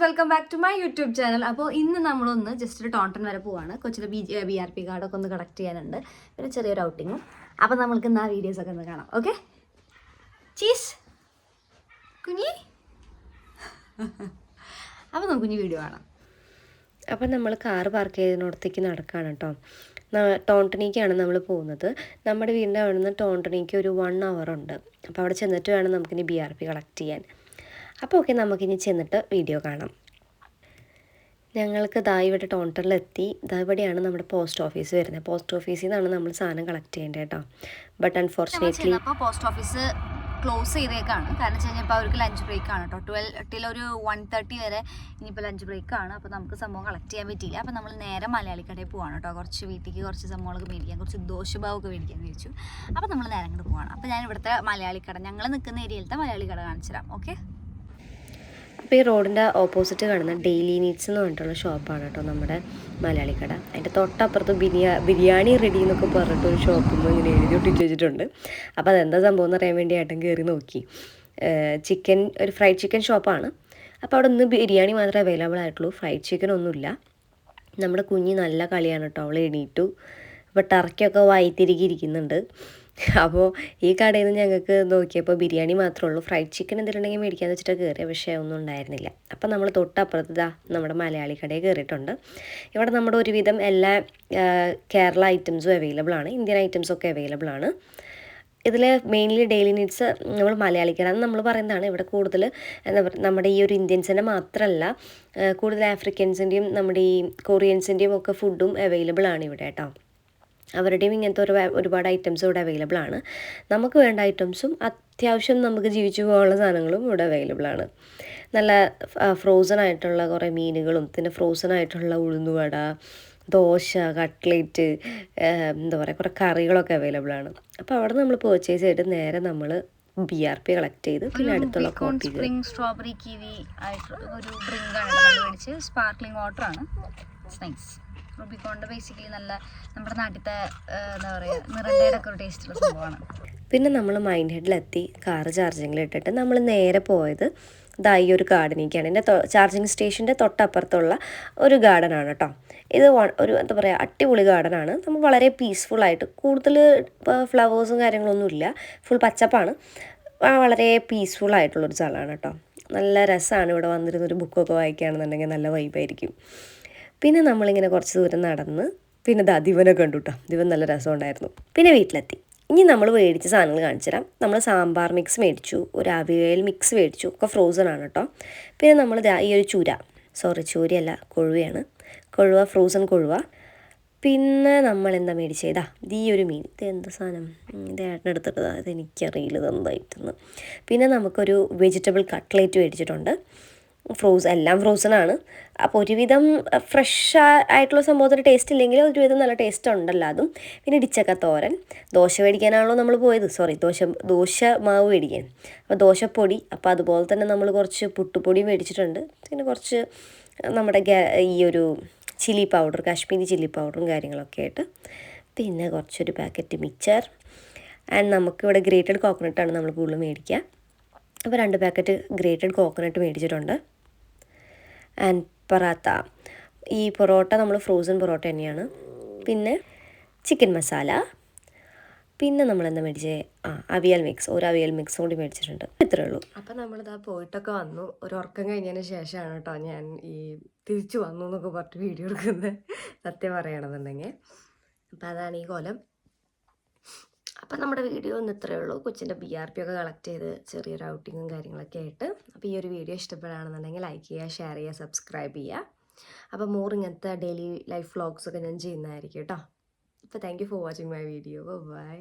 Welcome back to my YouTube channel. അപ്പോൾ ഇന്ന് നമ്മളൊന്ന് ജസ്റ്റ് ഒരു ടോണ്ടൺ വരെ പോവാണ്. കൊച്ചിലെ BRP കാർഡൊക്കെ ഒന്ന് കളക്ട് ചെയ്യാനുണ്ട്, പിന്നെ ചെറിയൊരു ഔട്ടിങ്ങും. അപ്പോൾ നമ്മൾക്ക് ഇന്ന് ആ വീഡിയോസൊക്കെ ഒന്ന് കാണാം. ഓക്കെ, ചീസ് കുഞ്ഞി. അപ്പോൾ നമുക്ക് കുഞ്ഞി വീഡിയോ കാണാം. അപ്പം നമ്മൾ കാറ് പാർക്ക് ചെയ്തിടത്തേക്ക് നടക്കുകയാണ് കേട്ടോ. ടോണ്ടണിക്കാണ് നമ്മൾ പോകുന്നത്. നമ്മുടെ വീടിൻ്റെ അവിടെ നിന്ന് ടോണ്ടണിക്ക് ഒരു 1 hour ഉണ്ട്. അപ്പോൾ അവിടെ ചെന്നിട്ട് വേണം നമുക്കിനി BRP കളക്ട് ചെയ്യാൻ. അപ്പോൾ ഓക്കെ, നമുക്കിനി ചെന്നിട്ട് വീഡിയോ കാണാം. ഞങ്ങൾക്ക് ഇവിടെ ടോണ്ടണിലെത്തി. ഇവിടെയാണ് നമ്മുടെ പോസ്റ്റ് ഓഫീസ് വരുന്നത്. പോസ്റ്റ് ഓഫീസിൽ നിന്നാണ് നമ്മൾ സാധനം കളക്ട് ചെയ്യേണ്ടത് കേട്ടോ. But unfortunately post office close ചെയ്തേക്കാണ്. കാരണം വെച്ച് കഴിഞ്ഞാൽ ഇപ്പോൾ അവർക്ക് ലഞ്ച് ബ്രേക്ക് ആണ് കേട്ടോ. 12 till ഒരു 1:30 വരെ ഇനിയിപ്പോൾ ലഞ്ച് ബ്രേക്ക് ആണ്. അപ്പോൾ നമുക്ക് സംഭവം കളക്ട് ചെയ്യാൻ പറ്റിയില്ല. അപ്പോൾ നമ്മൾ നേരെ മലയാളി കടയിൽ പോവാണ് കേട്ടോ. കുറച്ച് വീട്ടിലേക്ക് കുറച്ച് സംഭവങ്ങളൊക്കെ മേടിക്കാൻ, കുറച്ച് ദോശഭാവമൊക്കെ മേടിക്കാൻ വെച്ചു. അപ്പോൾ നമ്മൾ നേരെ അങ്ങോട്ട് പോവാണ്. അപ്പോൾ ഞാൻ ഇവിടുത്തെ മലയാളി കട, ഞങ്ങൾ നിൽക്കുന്ന ഏരിയയിലത്തെ മലയാളി കട കാണിച്ചു തരാം. ഓക്കെ, അപ്പോൾ ഈ റോഡിൻ്റെ ഓപ്പോസിറ്റ് കാണുന്ന ഡെയിലി നീഡ്സ് എന്ന് പറഞ്ഞിട്ടുള്ള ഷോപ്പാണ് കേട്ടോ നമ്മുടെ മലയാളി കട. അതിൻ്റെ തൊട്ടപ്പുറത്ത് ബിരിയാണി റെഡി എന്നൊക്കെ പറഞ്ഞിട്ടൊരു ഷോപ്പിൽ ഇങ്ങനെ എഴുതി ഒട്ടിച്ച് വെച്ചിട്ടുണ്ട്. അപ്പോൾ അതെന്താ സംഭവം എന്ന് അറിയാൻ വേണ്ടി ഏട്ടൻ കയറി നോക്കി. ഒരു ഫ്രൈഡ് ചിക്കൻ ഷോപ്പാണ്. അപ്പോൾ അവിടെ ഇന്ന് ബിരിയാണി മാത്രമേ അവൈലബിൾ ആയിട്ടുള്ളൂ, ഫ്രൈഡ് ചിക്കൻ ഒന്നുമില്ല. നമ്മുടെ കുഞ്ഞ് നല്ല കളിയാണ് കേട്ടോ, അവൾ എണീറ്റു. അപ്പോൾ ടർക്കിയൊക്കെ വായിത്തിരിക്കിയിരിക്കുന്നുണ്ട്. അപ്പോൾ ഈ കടയിൽ നിന്ന് ഞങ്ങൾക്ക് നോക്കിയപ്പോൾ ബിരിയാണി മാത്രമേ ഉള്ളൂ. ഫ്രൈഡ് ചിക്കൻ എന്തിട്ടുണ്ടെങ്കിൽ മേടിക്കാന്ന് വെച്ചിട്ട് കയറിയ, പക്ഷേ ഒന്നും ഉണ്ടായിരുന്നില്ല. അപ്പോൾ നമ്മൾ തൊട്ടപ്പുറത്ത് നമ്മുടെ മലയാളി കടയിൽ കയറിയിട്ടുണ്ട്. ഇവിടെ നമ്മുടെ ഒരുവിധം എല്ലാ കേരള ഐറ്റംസും അവൈലബിൾ ആണ്, ഇന്ത്യൻ ഐറ്റംസൊക്കെ അവൈലബിൾ ആണ്. ഇതിൽ മെയിൻലി ഡെയിലി നീഡ്സ് നമ്മൾ മലയാളിക്കാരാണ് നമ്മൾ പറയുന്നതാണ്. ഇവിടെ കൂടുതൽ എന്താ പറയുക, നമ്മുടെ ഈ ഒരു ഇന്ത്യൻസിൻ്റെ മാത്രമല്ല, കൂടുതൽ ആഫ്രിക്കൻസിൻ്റെയും നമ്മുടെ ഈ കൊറിയൻസിൻ്റെയും ഒക്കെ ഫുഡും അവൈലബിൾ ആണ് ഇവിടെ കേട്ടോ. അവരുടെയും ഇങ്ങനത്തെ ഒരുപാട് ഐറ്റംസ് ഇവിടെ അവൈലബിൾ ആണ്. നമുക്ക് വേണ്ട ഐറ്റംസും അത്യാവശ്യം നമുക്ക് ജീവിച്ചു പോകാനുള്ള സാധനങ്ങളും ഇവിടെ അവൈലബിൾ ആണ്. നല്ല ഫ്രോസൺ ആയിട്ടുള്ള കുറേ മീനുകളും, പിന്നെ ഫ്രോസൺ ആയിട്ടുള്ള ഉഴുന്നുവട, ദോശ, കട്ട്ലേറ്റ്, എന്താ പറയുക, കുറേ കറികളൊക്കെ അവൈലബിൾ ആണ്. അപ്പോൾ അവിടെ നമ്മൾ പർച്ചേസ് ചെയ്തിട്ട് നേരെ നമ്മൾ BRP കളക്ട് ചെയ്ത് പിന്നെ അടുത്തുള്ള സ്പ്രിംഗ് സ്ട്രോബെറി കിവി ആയിട്ടുള്ള ഒരു ഡ്രിങ്കാണ് മേടിച്ച്. സ്പാർക്ലിംഗ് വാട്ടറാണ്. It's nice. റൂബിക്കോണിൻ്റെ ബേസിക്കലി നല്ല നമ്മുടെ നാട്ടിലത്തെ എന്താ പറയുക, മിറണ്ടയുടെ ഒക്കെ ഒരു ടേസ്റ്റുള്ള സംഭവമാണ്. പിന്നെ നമ്മൾ മൈൻഡ് ഹെഡിലെത്തി. കാറ് ചാർജിങ്ങിലിട്ടിട്ട് നമ്മൾ നേരെ പോയത് ഈ ഒരു ഗാർഡനിലേക്കാണ്. എൻ്റെ ചാർജിങ് സ്റ്റേഷൻ്റെ തൊട്ടപ്പുറത്തുള്ള ഒരു ഗാർഡനാണ് കേട്ടോ. ഇത് ഒരു എന്താ പറയുക, അടിപൊളി ഗാർഡനാണ്. നമ്മൾ വളരെ പീസ്ഫുള്ളായിട്ട്, കൂടുതൽ ഫ്ലവേഴ്സും കാര്യങ്ങളൊന്നുമില്ല, ഫുൾ പച്ചപ്പാണ്. വളരെ പീസ്ഫുള്ളായിട്ടുള്ളൊരു സ്ഥലമാണ് കേട്ടോ. നല്ല രസമാണ് ഇവിടെ വന്നിരുന്നൊരു ബുക്കൊക്കെ വായിക്കുകയാണെന്നുണ്ടെങ്കിൽ നല്ല വൈബായിരിക്കും. പിന്നെ നമ്മളിങ്ങനെ കുറച്ച് ദൂരം നടന്ന് പിന്നെ ദിവനെ കണ്ടു കേട്ടോ. ദിവൻ നല്ല രസമുണ്ടായിരുന്നു. പിന്നെ വീട്ടിലെത്തി. ഇനി നമ്മൾ മേടിച്ച സാധനങ്ങൾ കാണിച്ചു തരാം. നമ്മൾ സാമ്പാർ മിക്സ് മേടിച്ചു, ഒരു അവിയൽ മിക്സ് മേടിച്ചു, ഒക്കെ ഫ്രോസൺ ആണ് കേട്ടോ. പിന്നെ നമ്മൾ ഈ ഒരു ചൂരയല്ല, കൊഴുവയാണ്. കൊഴുവ, ഫ്രോസൺ കൊഴുവ. പിന്നെ നമ്മൾ എന്താ മേടിച്ചത്, ഈ ഒരു മീൻ. ഇത് എന്ത് സാധനം, ഇത് ഏട്ടനെടുത്തിട്ടതാ, ഇത് എനിക്കറിയില്ല ഇതെന്തായിട്ടെന്ന്. പിന്നെ നമുക്കൊരു വെജിറ്റബിൾ കട്ട്ലേറ്റ് മേടിച്ചിട്ടുണ്ട്. എല്ലാം ഫ്രോസണാണ്. അപ്പോൾ ഒരുവിധം ഫ്രഷ് ആയിട്ടുള്ള സംഭവത്തിന് ടേസ്റ്റ് ഇല്ലെങ്കിൽ ഒരുവിധം നല്ല ടേസ്റ്റ് ഉണ്ടല്ലോ അതും. പിന്നെ ഇടിച്ചക്ക തോരൻ. ദോശ മേടിക്കാനാണല്ലോ നമ്മൾ പോയത്, ദോശ മാവ് മേടിക്കാൻ. അപ്പോൾ ദോശപ്പൊടി, അപ്പോൾ അതുപോലെ തന്നെ നമ്മൾ കുറച്ച് പുട്ടുപൊടി മേടിച്ചിട്ടുണ്ട്. പിന്നെ കുറച്ച് നമ്മുടെ ഈ ഒരു ചില്ലി പൗഡർ, കാശ്മീരി ചില്ലി പൗഡറും കാര്യങ്ങളൊക്കെ ആയിട്ട്. പിന്നെ കുറച്ചൊരു പാക്കറ്റ് മിക്ചർ. ആൻഡ് നമുക്കിവിടെ ഗ്രേറ്റഡ് കോക്കനട്ടാണ് നമ്മൾ കൂടുതൽ മേടിക്കുക. അപ്പോൾ 2 പാക്കറ്റ് ഗ്രേറ്റഡ് കോക്കനട്ട് മേടിച്ചിട്ടുണ്ട്. ആൻഡ് പൊറാത്ത. ഈ പൊറോട്ട നമ്മൾ ഫ്രോസൺ പൊറോട്ട തന്നെയാണ്. പിന്നെ ചിക്കൻ മസാല. പിന്നെ നമ്മളെന്താ മേടിച്ചത്, അവിയൽ മിക്സ്, ഒരു അവിയൽ മിക്സും കൂടി മേടിച്ചിട്ടുണ്ട്. ഇത്രയേ ഉള്ളൂ. അപ്പോൾ നമ്മളിതാ പോയിട്ടൊക്കെ വന്നു. ഒരു ഉറക്കം കഴിഞ്ഞതിന് ശേഷമാണ് കേട്ടോ ഞാൻ ഈ തിരിച്ചു വന്നു എന്നൊക്കെ പറഞ്ഞിട്ട് വീഡിയോ എടുക്കുന്നത്, സത്യം പറയണമെന്നുണ്ടെങ്കിൽ. അപ്പോൾ അതാണ് ഈ കോലം. അപ്പം നമ്മുടെ വീഡിയോ ഒന്ന് ഇത്രയേ ഉള്ളൂ. കൊച്ചിൻ്റെ BRP ഒക്കെ കളക്ട് ചെയ്ത് ചെറിയൊരു ഔട്ടിങ്ങും കാര്യങ്ങളൊക്കെ ആയിട്ട്. അപ്പോൾ ഈ ഒരു വീഡിയോ ഇഷ്ടപ്പെടുകയാണെന്നുണ്ടെങ്കിൽ ലൈക്ക് ചെയ്യുക, ഷെയർ ചെയ്യുക, സബ്സ്ക്രൈബ് ചെയ്യുക. അപ്പോൾ ഇങ്ങനത്തെ ഡെയിലി ലൈഫ് വ്ളോഗ്സൊക്കെ ഞാൻ ചെയ്യുന്നതായിരിക്കും കേട്ടോ. അപ്പോൾ thank you for watching my video. By.